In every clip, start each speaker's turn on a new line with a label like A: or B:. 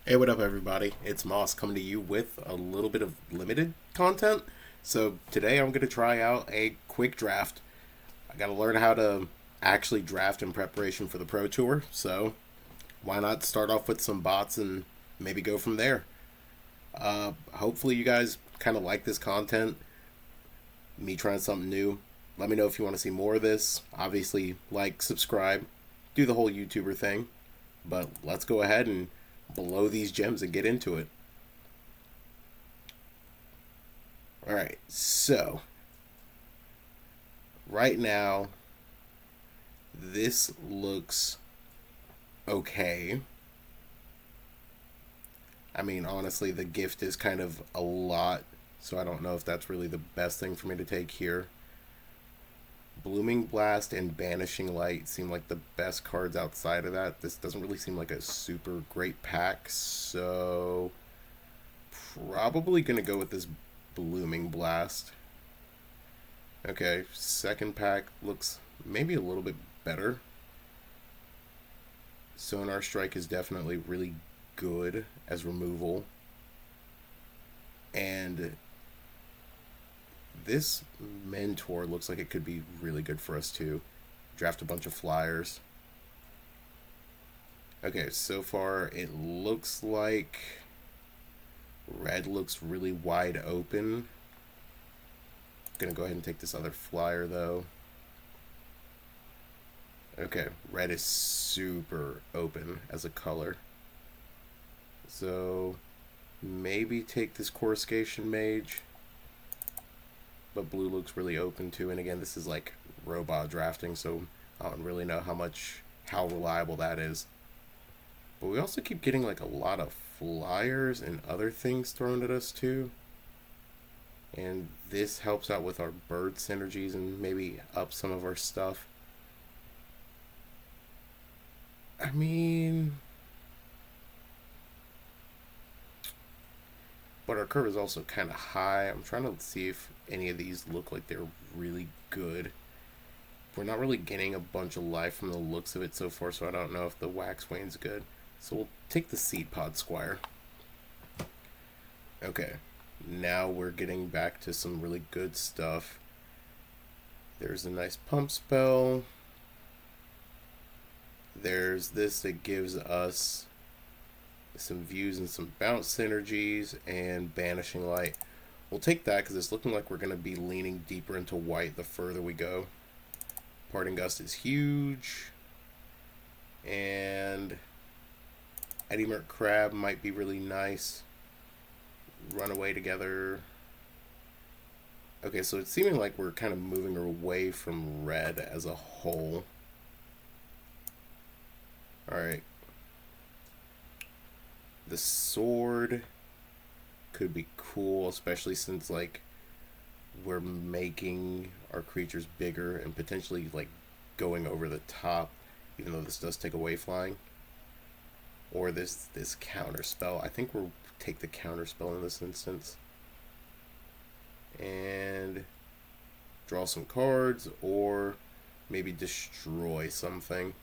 A: Hey, what up, everybody? It's Moss coming to you with a little bit of limited content. So, today I'm going to try out a quick draft. I got to learn how to actually draft in preparation for the Pro Tour. So, why not start off with some bots and maybe go from there? Hopefully, you guys kind of like this content, me trying something new. Let me know if you want to see more of this. Obviously, like, subscribe, do the whole YouTuber thing. But let's go ahead and blow these gems and get into it. All right, so right now, this looks okay. I mean, honestly, the gift is kind of a lot, so I don't know if that's really the best thing for me to take here. Blooming Blast and Banishing Light seem like the best cards outside of that. This doesn't really seem like a super great pack, so probably gonna go with this Blooming Blast. Okay, second pack looks maybe a little bit better. Sonar Strike is definitely really good as removal. And this Mentor looks like it could be really good for us too. Draft a bunch of Fliers. Okay, so far it looks like red looks really wide open. Gonna go ahead and take this other Flyer though. Okay, red is super open as a color. So maybe take this Coruscation Mage. But blue looks really open too. And again, this is like robot drafting, so I don't really know how reliable that is. But we also keep getting like a lot of Flyers and other things thrown at us too. And this helps out with our bird synergies and maybe up some of our stuff. I mean, but our curve is also kind of high. I'm trying to see if any of these look like they're really good. We're not really getting a bunch of life from the looks of it so far, so I don't know if the Waxwane's good. So we'll take the Seed Pod Squire. Okay, now we're getting back to some really good stuff. There's a nice pump spell. There's this that gives us some views and some bounce synergies and banishing light. We'll take that because it's looking like we're going to be leaning deeper into white the further we go. Parting Gust is huge. And Eddie Merc Crab might be really nice. Run away together. Okay, so it's seeming like we're kind of moving away from red as a whole. Alright. The sword could be cool, especially since like we're making our creatures bigger and potentially like going over the top, even though this does take away flying. Or this counter spell. I think we'll take the counter spell in this instance. And draw some cards or maybe destroy something.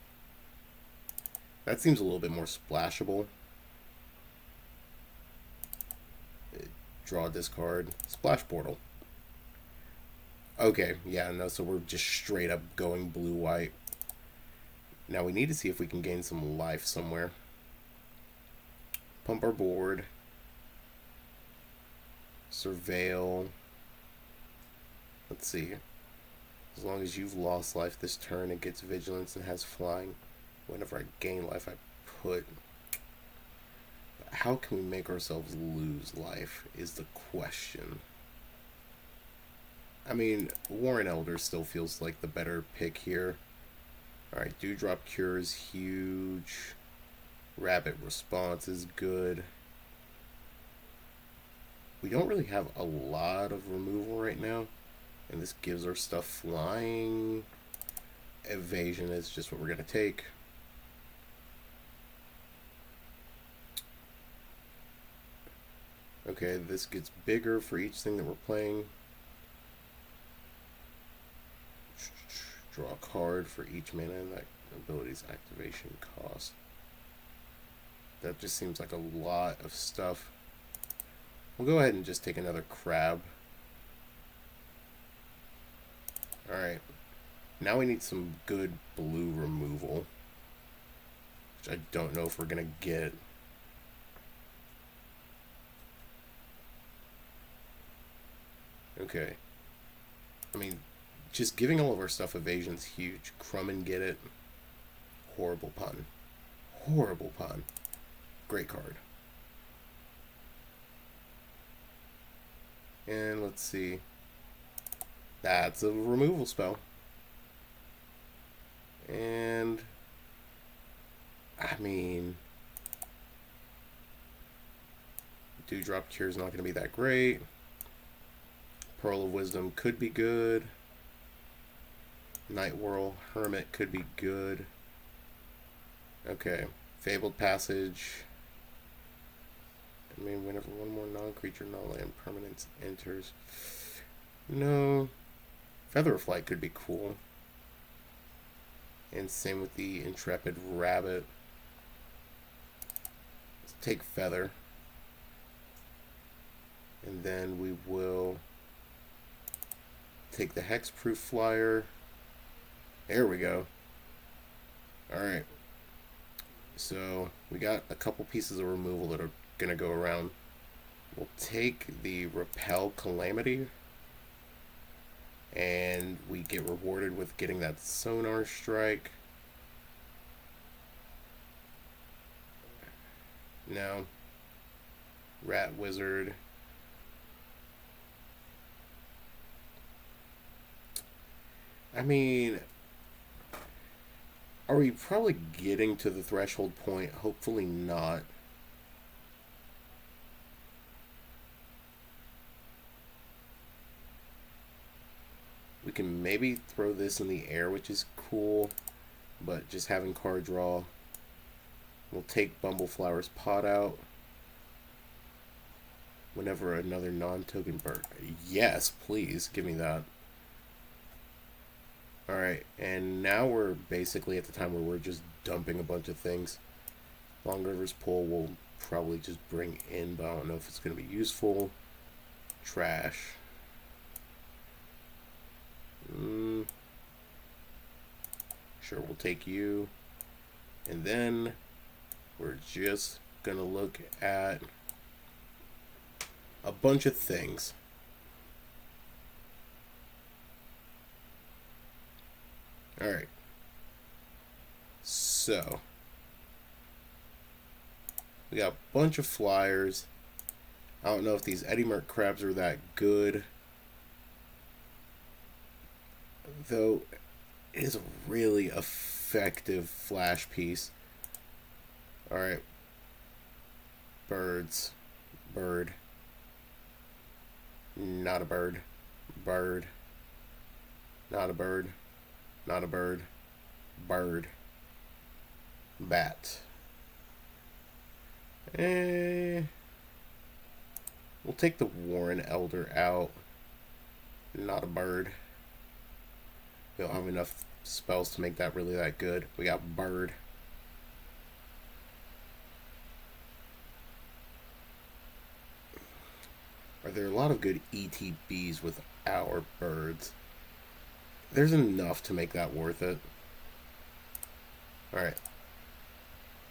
A: That seems a little bit more splashable. Draw this card. Splash Portal. Okay, yeah, no, so we're just straight up going blue-white. Now we need to see if we can gain some life somewhere. Pump our board. Surveil. Let's see. As long as you've lost life this turn, it gets vigilance and has flying. Whenever I gain life, I put. How can we make ourselves lose life is the question. I mean, Warren Elder still feels like the better pick here. Alright, Dewdrop Cure is huge. Rabbit Response is good. We don't really have a lot of removal right now. And this gives our stuff flying. Evasion is just what we're going to take. Okay, this gets bigger for each thing that we're playing. Draw a card for each mana and that ability's activation cost. That just seems like a lot of stuff. We'll go ahead and just take another crab. Alright. Now we need some good blue removal, which I don't know if we're going to get. Okay. I mean, just giving all of our stuff evasion's huge. Crumb and get it. Horrible pun. Horrible pun. Great card. And let's see. That's a removal spell. And I mean, Dewdrop Cure is not going to be that great. Pearl of Wisdom could be good. Night Whirl, Hermit could be good. Okay. Fabled Passage. I mean, whenever one more non-creature, non-land permanent enters. No. Feather of Flight could be cool. And same with the Intrepid Rabbit. Let's take Feather. And then we will take the Hexproof Flyer. There we go. Alright. So, we got a couple pieces of removal that are going to go around. We'll take the Repel Calamity. And we get rewarded with getting that Sonar Strike. Now, Rat Wizard. I mean, are we probably getting to the threshold point? Hopefully not. We can maybe throw this in the air, which is cool, but just having card draw. We'll take Bumbleflower's Pot out. Whenever another non-token bird. Yes, please, give me that. Alright, and now we're basically at the time where we're just dumping a bunch of things. Long River's Pull will probably just bring in, but I don't know if it's going to be useful. Trash. Sure, we'll take you. And then we're just going to look at a bunch of things. Alright. So, we got a bunch of Flyers. I don't know if these Eddie Merc crabs are that good. Though, it is a really effective flash piece. Alright. Birds. Bird. Not a bird. Bird. Not a bird. Not a bird. Bird. Bat. We'll take the Warren Elder out. Not a bird. We don't have enough spells to make that really that good. We got bird. Are there a lot of good ETBs with our birds? There's enough to make that worth it. Alright.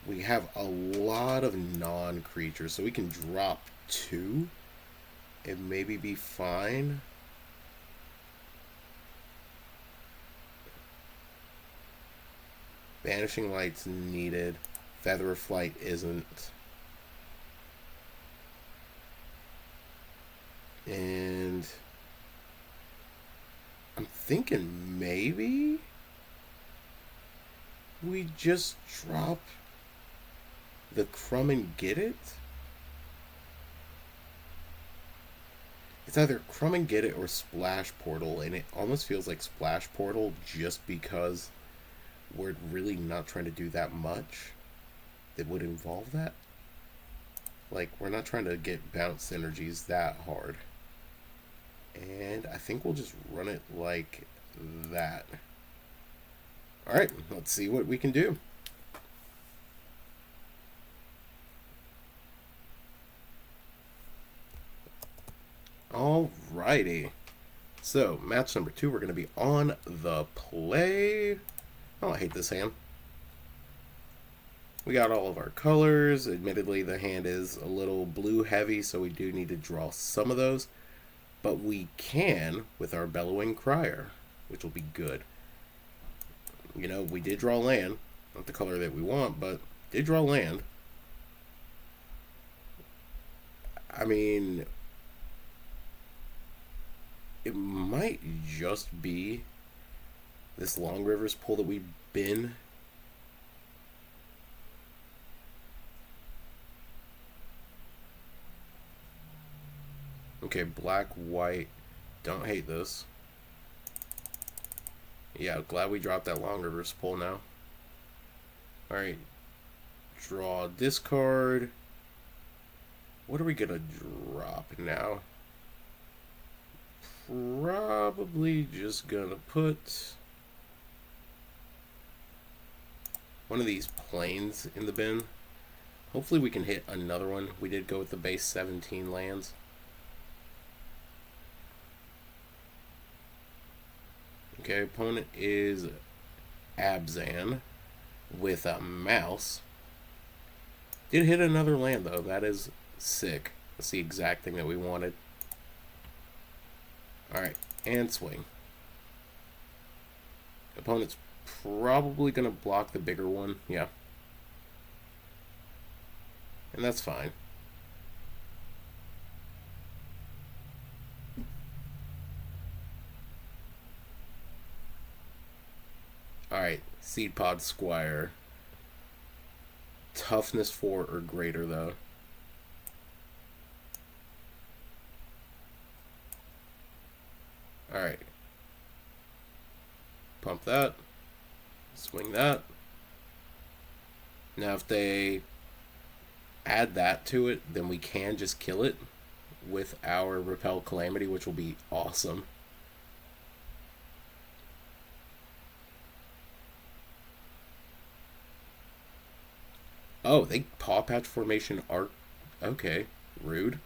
A: We have a lot of non-creatures, so we can drop 2 and maybe be fine. Vanishing Light's needed. Feather of Flight isn't. And I'm thinking maybe we just drop the Crumb and Get It. It's either Crumb and Get It or Splash Portal, and it almost feels like Splash Portal just because we're really not trying to do that much that would involve that. Like, we're not trying to get bounce synergies that hard. And I think we'll just run it like that. Alright, let's see what we can do. Alrighty. So, match number 2, we're going to be on the play. Oh, I hate this hand. We got all of our colors. Admittedly, the hand is a little blue heavy, so we do need to draw some of those. But we can with our Bellowing Crier, which will be good. You know, we did draw land. Not the color that we want, but did draw land. I mean, it might just be this Long Rivers pull that we've been. Okay, black, white. Don't hate this. Yeah, glad we dropped that Long Rivers pull now. Alright. Draw this card. What are we gonna drop now? Probably just gonna put one of these planes in the bin. Hopefully we can hit another one. We did go with the base 17 lands. Okay, opponent is Abzan with a mouse. Did hit another land though. That is sick. That's the exact thing that we wanted. Alright, and swing. Opponent's probably going to block the bigger one. Yeah. And that's fine. Alright, Seed Pod Squire. Toughness 4 or greater, though. Alright. Pump that. Swing that. Now, if they add that to it, then we can just kill it with our Repel Calamity, which will be awesome. Oh, they Paw Patch Formation Arc. Okay, rude.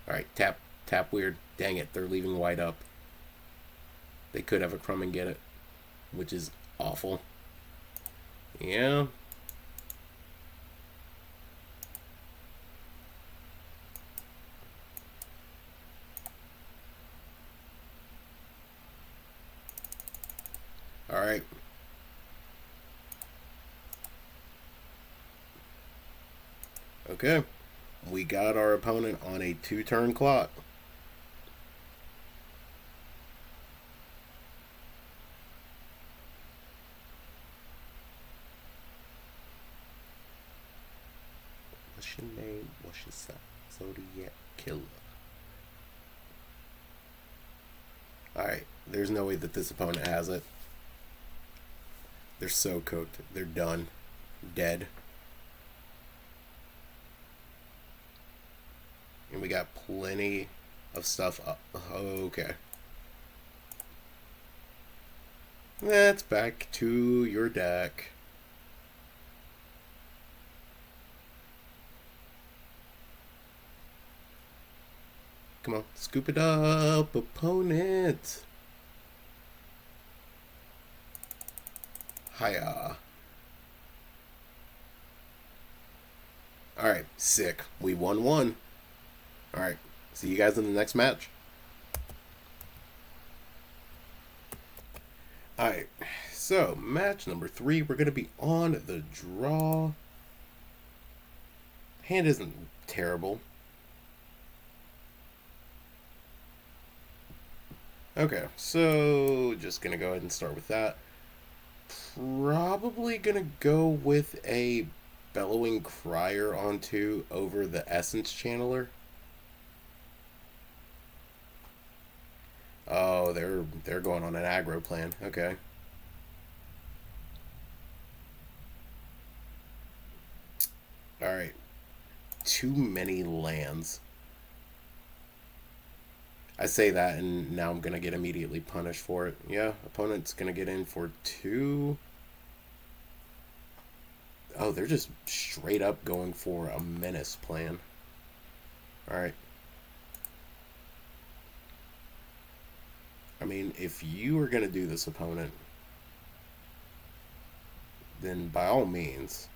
A: Alright, tap weird. Dang it, they're leaving white up. They could have a crumb and get it, which is awful. Yeah. Alright. Okay. We got our opponent on a 2-turn clock. What's your name? What's your sign? Zodiac Killer. Alright. There's no way that this opponent has it. They're so cooked. They're done. Dead. And we got plenty of stuff up. Okay. That's back to your deck. Come on, scoop it up, opponent. Hiya. Alright, sick. We won one. Alright, see you guys in the next match. Alright, so match number 3, we're going to be on the draw. Hand isn't terrible. Okay, so just going to go ahead and start with that. Probably going to go with a Bellowing Crier onto over the Essence Channeler. Oh, they're going on an aggro plan. Okay. Alright. Too many lands. I say that and now I'm going to get immediately punished for it. Yeah, opponent's going to get in for 2. Oh, they're just straight up going for a menace plan. Alright. I mean, if you are going to do this, opponent, then by all means.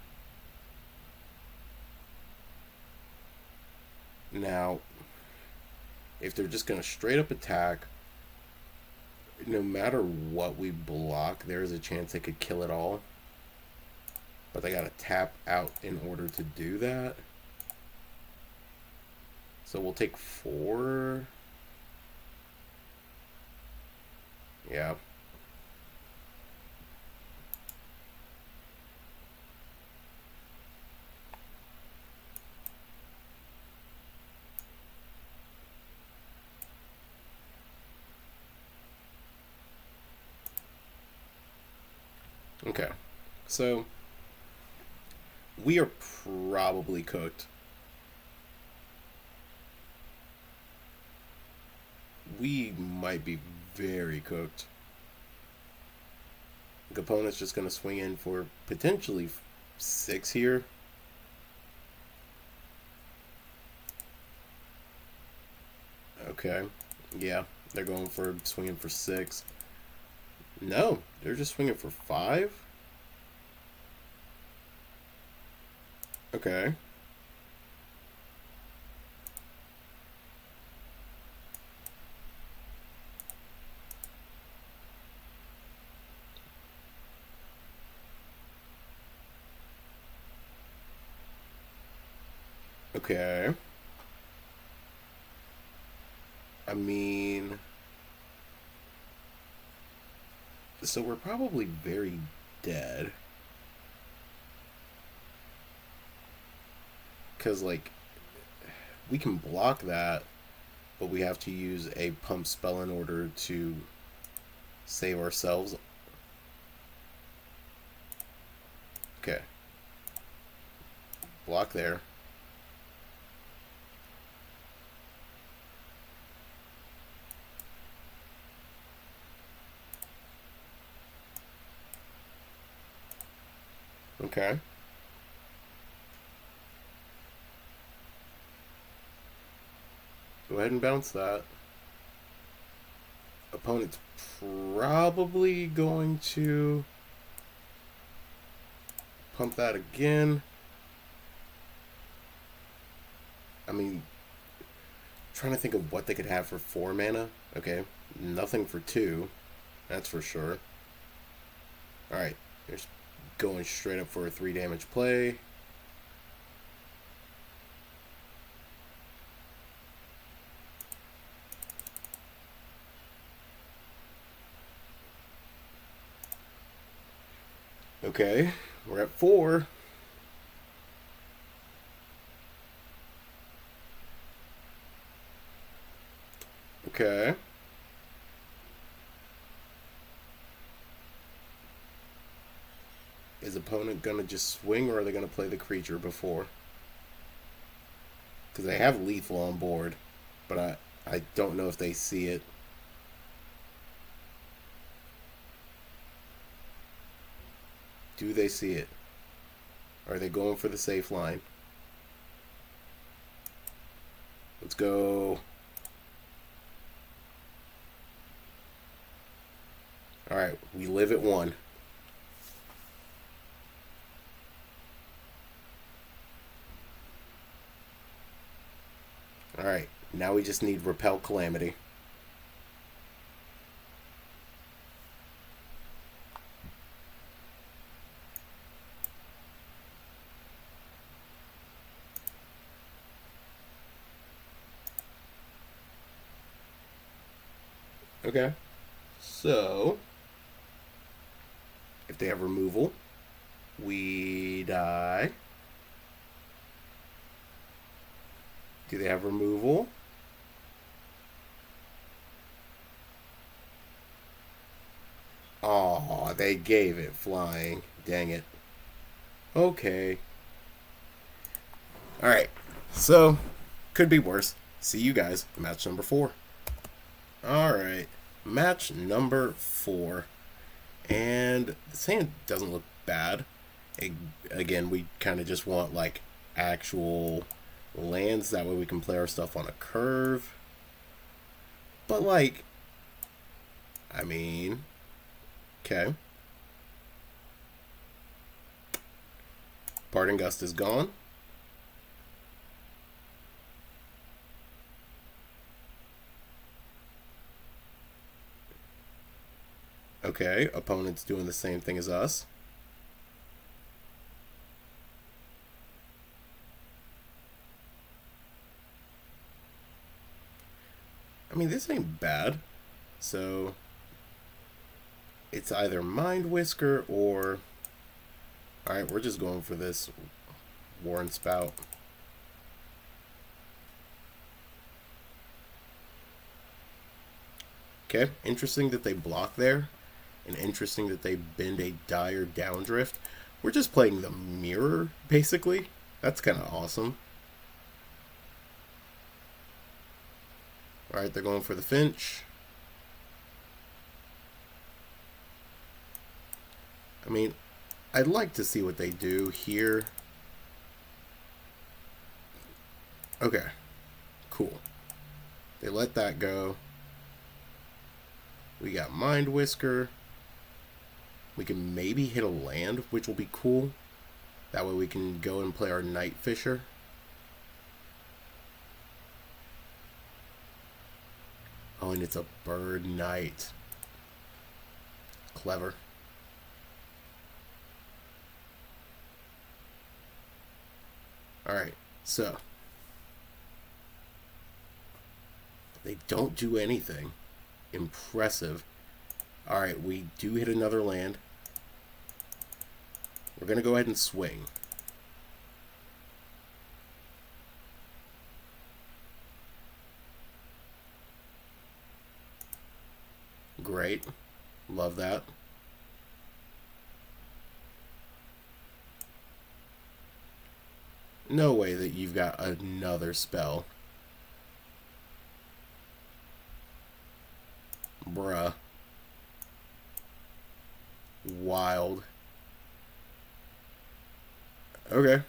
A: Now, if they're just going to straight up attack, no matter what we block, there's a chance they could kill it all. But they got to tap out in order to do that. So we'll take 4. Yeah. Okay. So we are probably cooked. We might be very cooked. The opponent's just going to swing in for potentially 6 here. Okay. Yeah, they're going for swinging for 6. No, they're just swinging for 5. Okay. Okay. I mean, so we're probably very dead. Because, like, we can block that, but we have to use a pump spell in order to save ourselves. Okay. Block there. Okay. Go ahead and bounce that. Opponent's probably going to pump that again. I mean, trying to think of what they could have for 4 mana. Okay, nothing for 2. That's for sure. Alright, there's going straight up for a 3 damage play. Okay, we're at 4. Okay. Is opponent gonna just swing, or are they gonna play the creature before? Because they have lethal on board, but I don't know if they see it. Do they see it? Are they going for the safe line? Let's go. Alright, we live at 1. Alright, now we just need Repel Calamity. Okay, so if they have removal, we die. Do they have removal? Aw, they gave it flying. Dang it. Okay. Alright, so could be worse. See you guys in match number 4. Alright, match number 4. And this hand doesn't look bad. Again, we kind of just want like actual lands. That way we can play our stuff on a curve. But like, I mean, okay. Parting Gust is gone. Okay, opponent's doing the same thing as us. I mean, this ain't bad. So, it's either Mind Whisker or... Alright, we're just going for this Warren Spout. Okay, interesting that they block there. And interesting that they bend a dire downdrift. We're just playing the mirror, basically. That's kind of awesome. Alright, they're going for the Finch. I mean, I'd like to see what they do here. Okay, cool. They let that go. We got Mind Whisker. We can maybe hit a land, which will be cool. That way we can go and play our Night Fisher. Oh, and it's a Bird Knight. Clever. Alright, so. They don't do anything. Impressive. Alright, we do hit another land. We're going to go ahead and swing. Great. Love that. No way that you've got another spell. Bruh. Wild. Okay.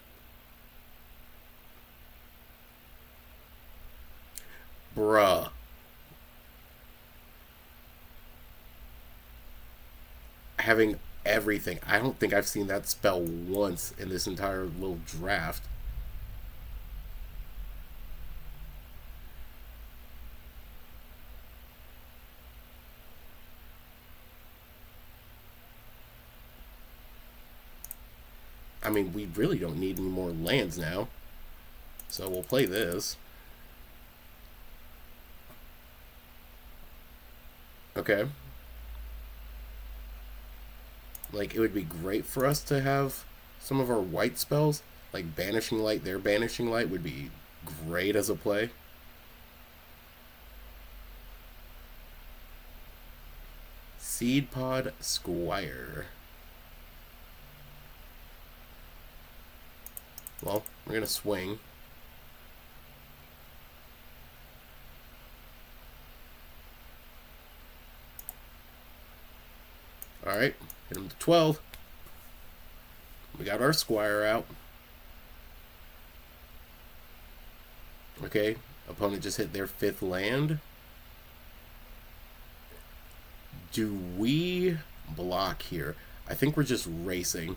A: Bruh. Having everything. I don't think I've seen that spell once in this entire little draft. I mean, we really don't need any more lands now. So we'll play this. Okay. Like, it would be great for us to have some of our white spells. Like Banishing Light, their Banishing Light would be great as a play. Seed Pod Squire. Well, we're going to swing. Alright, hit him to 12. We got our Squire out. Okay, opponent just hit their 5th land. Do we block here? I think we're just racing.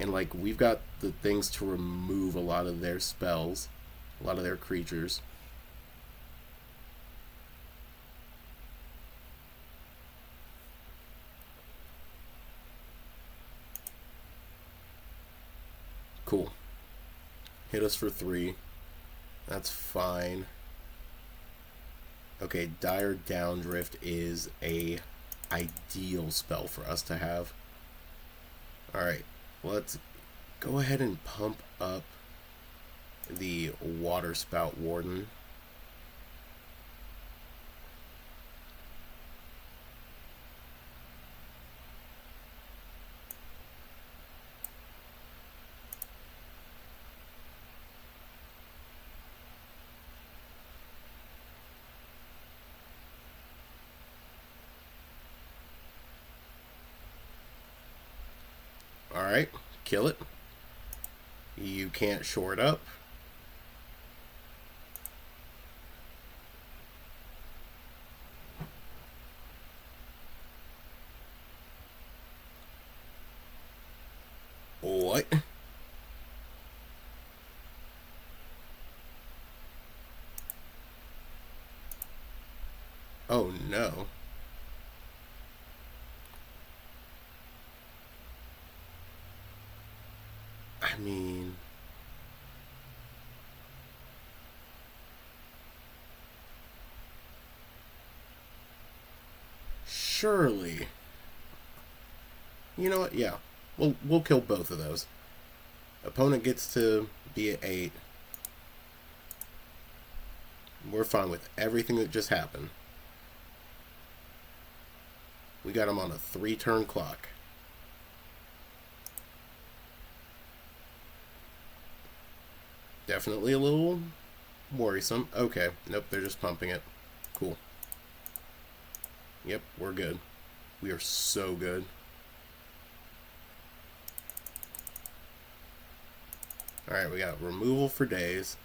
A: And, like, we've got the things to remove a lot of their spells. A lot of their creatures. Cool. Hit us for 3. That's fine. Okay, Dire Downdrift is a ideal spell for us to have. Alright. Let's go ahead and pump up the Water Spout Warden. Alright, kill it. You can't shore it up. What? Oh no. I mean... Surely. You know what? Yeah. We'll kill both of those. Opponent gets to be at 8. We're fine with everything that just happened. We got him on a 3-turn clock. Definitely a little worrisome. Okay. Nope, they're just pumping it. Cool. Yep, we're good. We are so good. Alright, we got removal for days.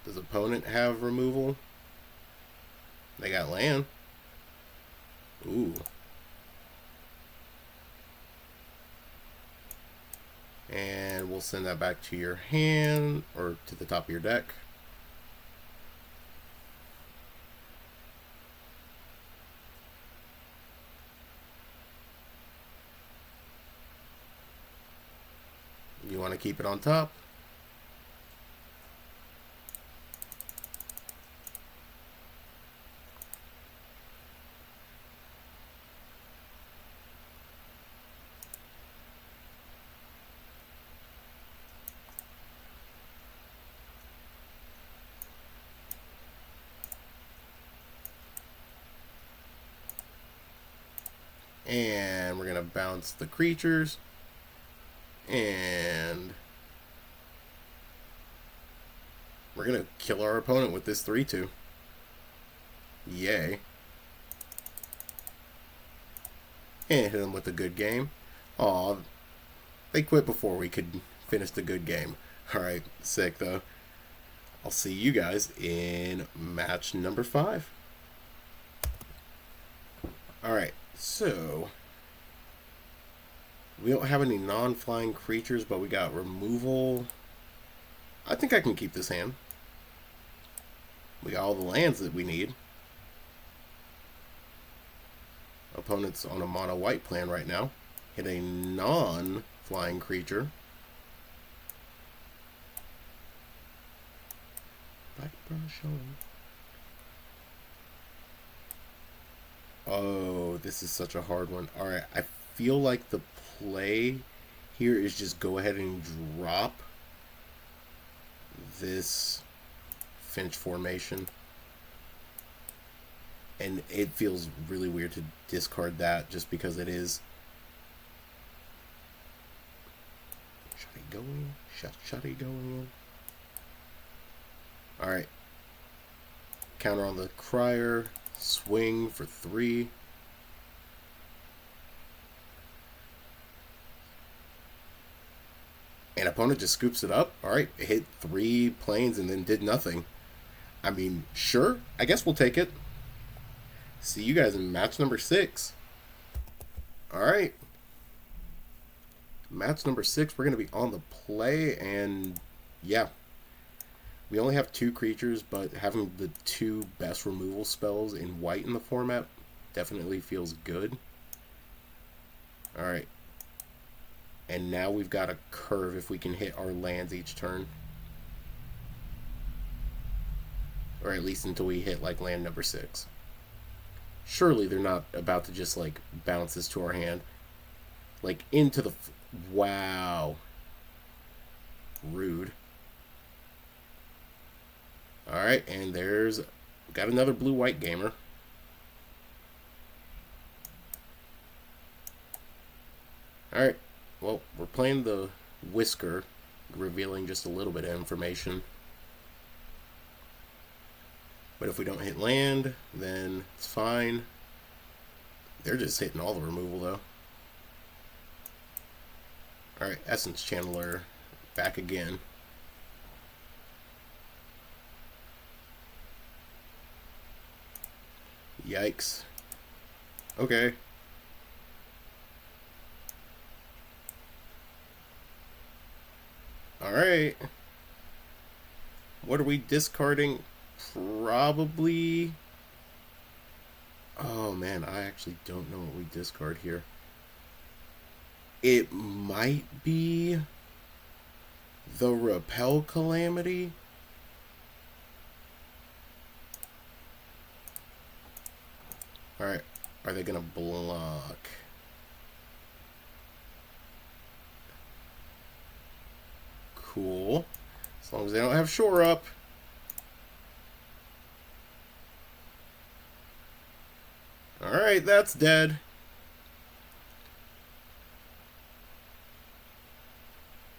A: Does opponent have removal? They got land. Ooh. And we'll send that back to your hand, or to the top of your deck. You want to keep it on top? And we're going to bounce the creatures. And we're going to kill our opponent with this 3-2. Yay. And hit them with a good game. Aw, they quit before we could finish the good game. Alright, sick though. I'll see you guys in match number 5. Alright, so we don't have any non-flying creatures, but we got removal. I think I can keep this hand. We got all the lands that we need. Opponent's on a mono white plan right now. Hit a non-flying creature. Oh, this is such a hard one. Alright, I feel like the play here is just go ahead and drop this Finch formation. And it feels really weird to discard that just because it is. Should I go in? Should I go in? Alright. Counter on the Crier. Swing for 3. And opponent just scoops it up. Alright, it hit 3 planes and then did nothing. I mean, sure. I guess we'll take it. See you guys in match number 6. Alright. Match number 6, we're going to be on the play, and yeah. We only have 2 creatures, but having the 2 best removal spells in white in the format definitely feels good. Alright. And now we've got a curve if we can hit our lands each turn. Or at least until we hit like land number 6. Surely they're not about to just like bounce this to our hand. Like into the... Wow. Rude. Alright, and there's... Got another blue-white gamer. Alright, well, we're playing the Whisker, revealing just a little bit of information. But if we don't hit land, then it's fine. They're just hitting all the removal, though. Alright, Essence Channeler back again. Yikes. Okay. Alright. What are we discarding? Probably... Oh man, I actually don't know what we discard here. It might be the Repel Calamity. Alright, are they gonna block? Cool. As long as they don't have shore up. Alright, that's dead.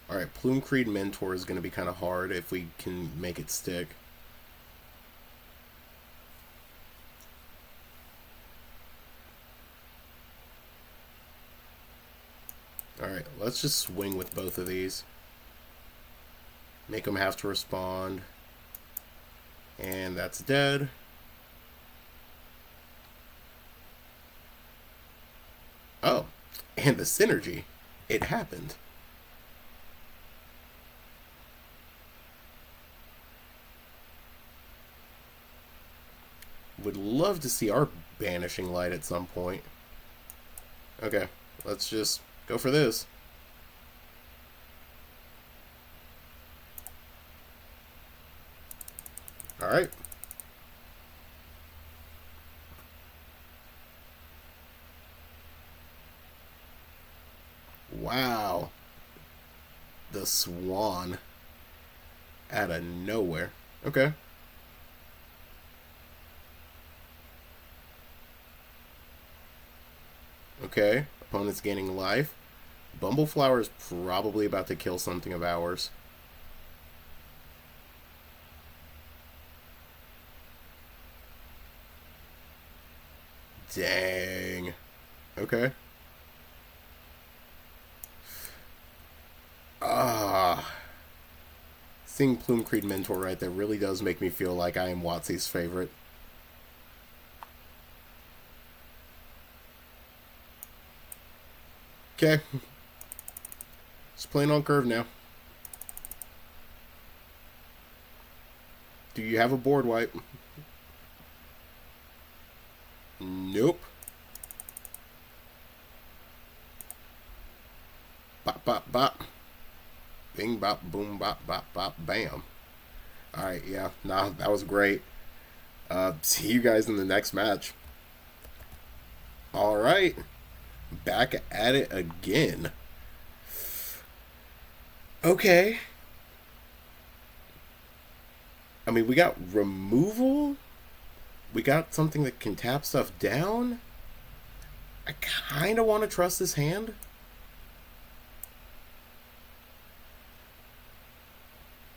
A: Alright, Plume Creed Mentor is going to be kind of hard if we can make it stick. Alright, let's just swing with both of these. Make them have to respond. And that's dead. Oh, and the synergy. It happened. Would love to see our Banishing Light at some point. Okay, let's just go for this. Alright. Wow. The Swan. Out of nowhere. Okay. Okay. Opponent's gaining life. Bumbleflower is probably about to kill something of ours. Dang. Okay. Seeing Plume Creed Mentor right there really does make me feel like I am Watsy's favorite. Okay. Just playing on curve now. Do you have a board wipe? Nope. Bop, bop, bop. Bing, bop, boom, bop, bop, bop, bam. Alright, yeah. Nah, that was great. See you guys in the next match. Alright. Back at it again. Okay. I mean, we got removal. We got something that can tap stuff down. I kind of want to trust this hand.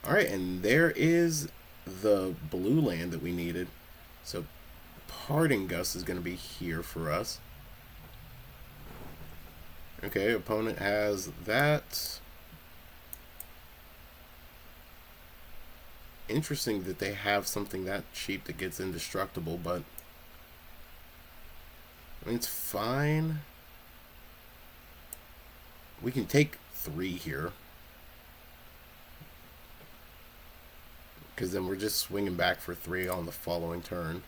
A: Alright, and there is the blue land that we needed. So, Parting Gust is going to be here for us. Okay, opponent has that. Interesting that they have something that cheap that gets indestructible, but I mean, it's fine. We can take 3 here. Because then we're just swinging back for 3 on the following turn.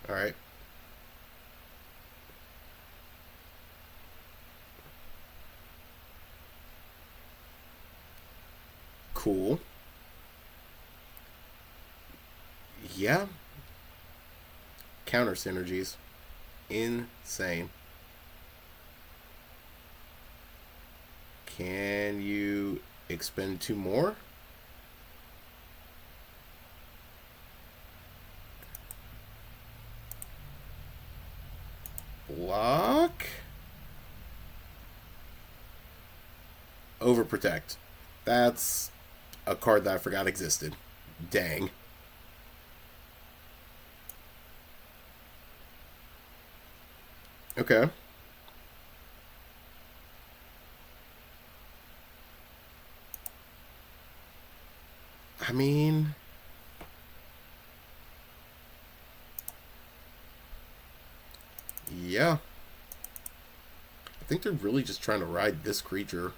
A: Alright. Cool. Yeah. Counter synergies. Insane. Can you expend 2 more? Block. Overprotect. That's a card that I forgot existed. Dang. Okay. I mean, yeah. I think they're really just trying to ride this creature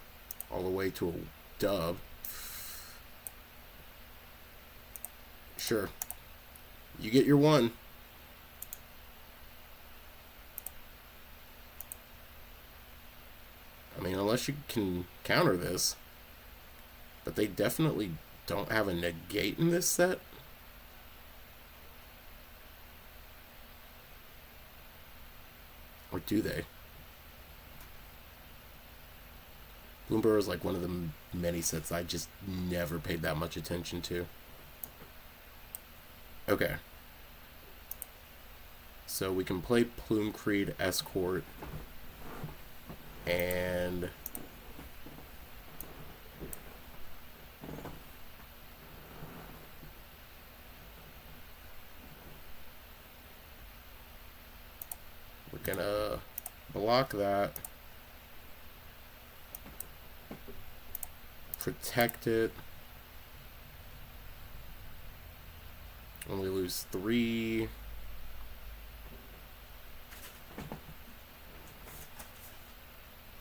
A: all the way to a dub. Sure. You get your one. I mean, unless you can counter this. But they definitely don't have a negate in this set. Or do they? Bloomburrow is like one of the many sets I just never paid that much attention to. Okay. So we can play Plume Creed Escort and we're gonna block that, protect it, only lose 3.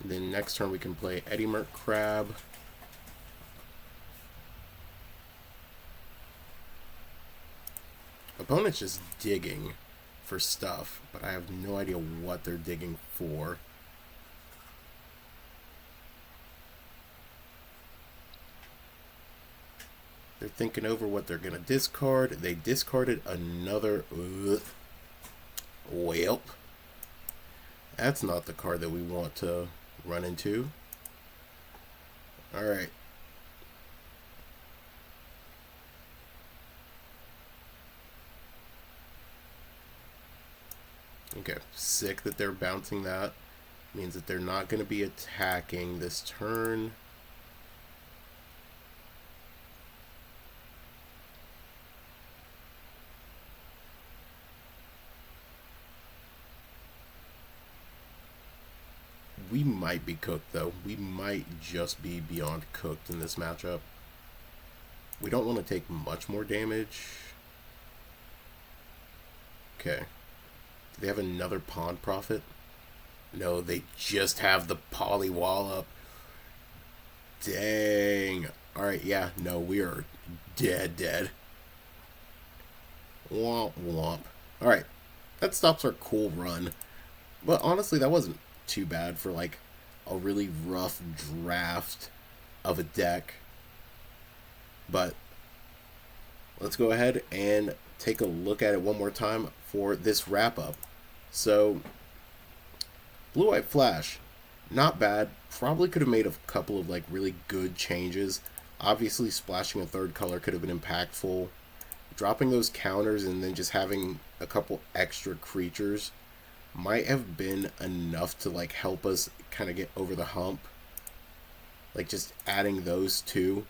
A: And then next turn we can play Eddy Merc Crab. Opponent's just digging for stuff, but I have no idea what they're digging for. They're thinking over what they're going to discard. They discarded another... Welp. That's not the card that we want to run into. Alright. Okay, sick that they're bouncing that. Means that they're not going to be attacking this turn. We might be cooked, though. We might just be beyond cooked in this matchup. We don't want to take much more damage. Okay. Do they have another Pond Prophet? No, they just have the Polywallop. Dang. Alright, yeah. No, we are dead. Womp womp. Alright. That stops our cool run. But honestly, that wasn't too bad for like a really rough draft of a deck. But let's go ahead and take a look at it one more time for this wrap up. So Blue White Flash, not bad. Probably could have made a couple of like really good changes. Obviously splashing a third color could have been impactful. Dropping those counters and then just having a couple extra creatures might have been enough to like help us kind of get over the hump. Like just adding those two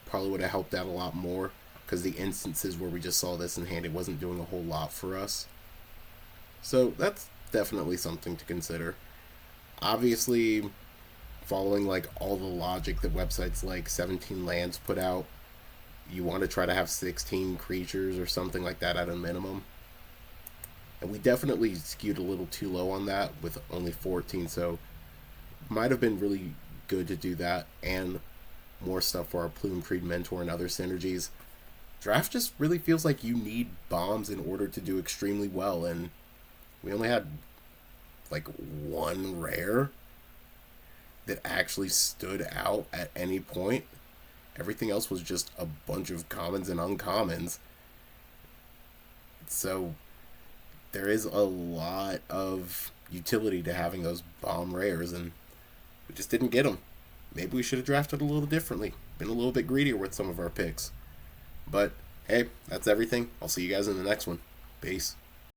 A: probably would have helped out a lot more, because the instances where we just saw this in hand, it wasn't doing a whole lot for us. So that's definitely something to consider. Obviously, following like all the logic that websites like 17 Lands put out, you want to try to have 16 creatures or something like that at a minimum. And we definitely skewed a little too low on that with only 14, so might have been really good to do that and more stuff for our Plume Creed Mentor and other synergies. Draft just really feels like you need bombs in order to do extremely well, and we only had like one rare that actually stood out at any point. Everything else was just a bunch of commons and uncommons. So there is a lot of utility to having those bomb rares, and we just didn't get them. Maybe we should have drafted a little differently, been a little bit greedier with some of our picks. But hey, that's everything. I'll see you guys in the next one. Peace.